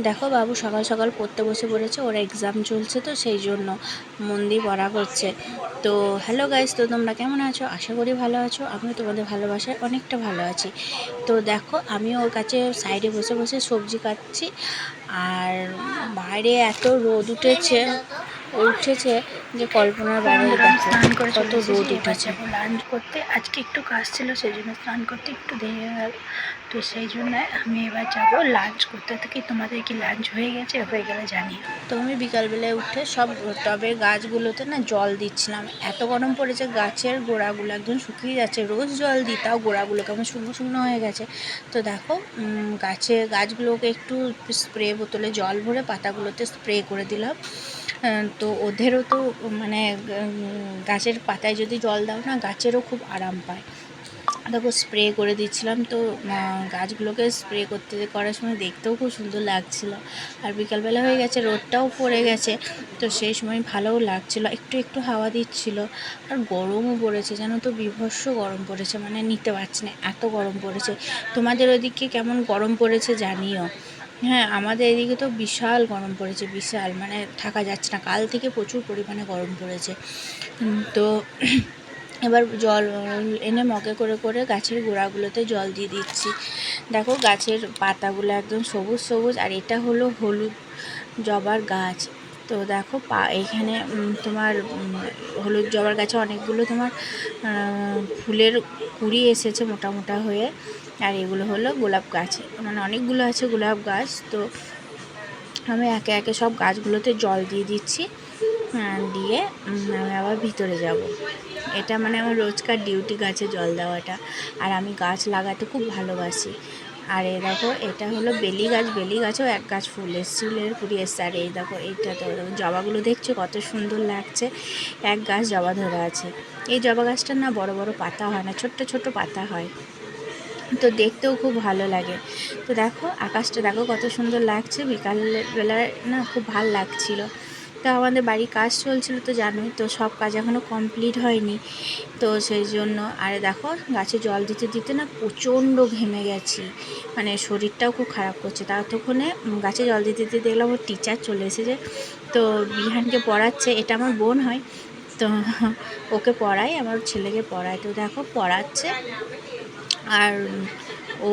দেখো বাবু সকাল সকাল পড়তে বসে পড়েছে, ওর এক্সাম চলছে তো সেই জন্য মন দিয়ে পড়া করছে। তো হ্যালো গাইস, তো তোমরা কেমন আছো? আশা করি ভালো আছো। আমিও তোমাদের ভালোবাসায় অনেকটা ভালো আছি। তো দেখো আমি ওর কাছে সাইডে বসে বসে সবজি কাটছি। আর বাইরে এত রোদ উঠেছে যে কল্পনার বাইরে। দেখো স্নান করে কত চলে এসেছি, রোদ এবার উঠেছে। যাবো লাঞ্চ করতে। আজকে একটু কাজ ছিল সেই জন্য স্নান করতে একটু দেরি হয়ে গেল। তো সেই জন্য আমি এবার যাবো লাঞ্চ করতে। থেকে তোমাদের কি লাঞ্চ হয়ে গেছে? হয়ে গেলে জানিও। তো আমি বিকালবেলায় উঠে সব টবের গাছগুলোতে না জল দিচ্ছিলাম। এত গরম পড়েছে, গাছের গোড়াগুলো একদম শুকিয়ে যাচ্ছে। রোজ জল দিই, তাও গোড়াগুলো কেমন শুকনো শুকনো হয়ে গেছে। তো দেখো গাছগুলোকে একটু স্প্রে বোতলে জল ভরে পাতাগুলোতে স্প্রে করে দিলাম। তো ওদেরও তো মানে গাছের পাতায় যদি জল দাও না, গাছেরও খুব আরাম পায়। দেখো স্প্রে করে দিচ্ছিলাম। তো গাছগুলোকে স্প্রে করার সময় দেখতেও খুব সুন্দর লাগছিল। আর বিকালবেলা হয়ে গেছে, রোদটাও পড়ে গেছে, তো সেই সময় ভালোও লাগছিল, একটু একটু হাওয়া দিচ্ছিল। আর গরমও পড়েছে, জানো তো, বীভৎস গরম পড়েছে, মানে নিতে পারছি না, এত গরম পড়েছে। তোমাদের ওদিকে কেমন গরম পড়েছে জানিও। হ্যাঁ, আমাদের এদিকে তো বিশাল গরম পড়েছে, বিশাল, মানে থাকা যাচ্ছে না। কাল থেকে প্রচুর পরিমাণে গরম পড়েছে। তো এবার জল এনে মগে করে করে গাছের গোড়াগুলোতে জল দিয়ে দিচ্ছি। দেখো গাছের পাতাগুলো একদম সবুজ সবুজ। আর এটা হলো হলুদ জবার গাছ। তো দেখো এখানে তোমার হলুদ জবার গাছে অনেকগুলো তোমার ফুলের কুঁড়ি এসেছে মোটা মোটা হয়ে। আর এগুলো হলো গোলাপ গাছ, মানে অনেকগুলো আছে গোলাপ গাছ। তো আমি একে একে সব গাছগুলোতে জল দিয়ে দিচ্ছি। দিয়ে আমি আবার ভিতরে যাব। এটা মানে আমার রোজকার ডিউটি, গাছে জল দেওয়াটা। আর আমি গাছ লাগাতে খুব ভালোবাসি। আর এই দেখো এটা হলো বেলি গাছ। বেলি গাছেও এক গাছ ফুল এসছে, ফুলের কুড়ি এসছে। আর এই দেখো এইটা তো জবাগুলো দেখছো কত সুন্দর লাগছে। এক গাছ জবা ধরে আছে। এই জবা গাছটার না বড় বড় পাতা হয় না, ছোট্ট ছোট্ট পাতা হয়, তো দেখতেও খুব ভালো লাগে। তো দেখো আকাশটা দেখো কত সুন্দর লাগছে, বিকালবেলায় না খুব ভালো লাগছিল। তো আমাদের বাড়ির কাজ চলছিল তো জানোই তো, সব কাজ এখনও কমপ্লিট হয়নি। তো সেই জন্য আর দেখো গাছে জল দিতে দিতে না প্রচণ্ড ঘেমে গেছি, মানে শরীরটাও খুব খারাপ করছে। ততক্ষণে গাছে জল দিতে দিতে দেখলাম ওর টিচার চলে এসেছে। তো বিহানকে পড়াচ্ছে, এটা আমার বোন হয়। তো ওকে পড়ায়, আমার ছেলেকে পড়ায়। তো দেখো পড়াচ্ছে। আর ও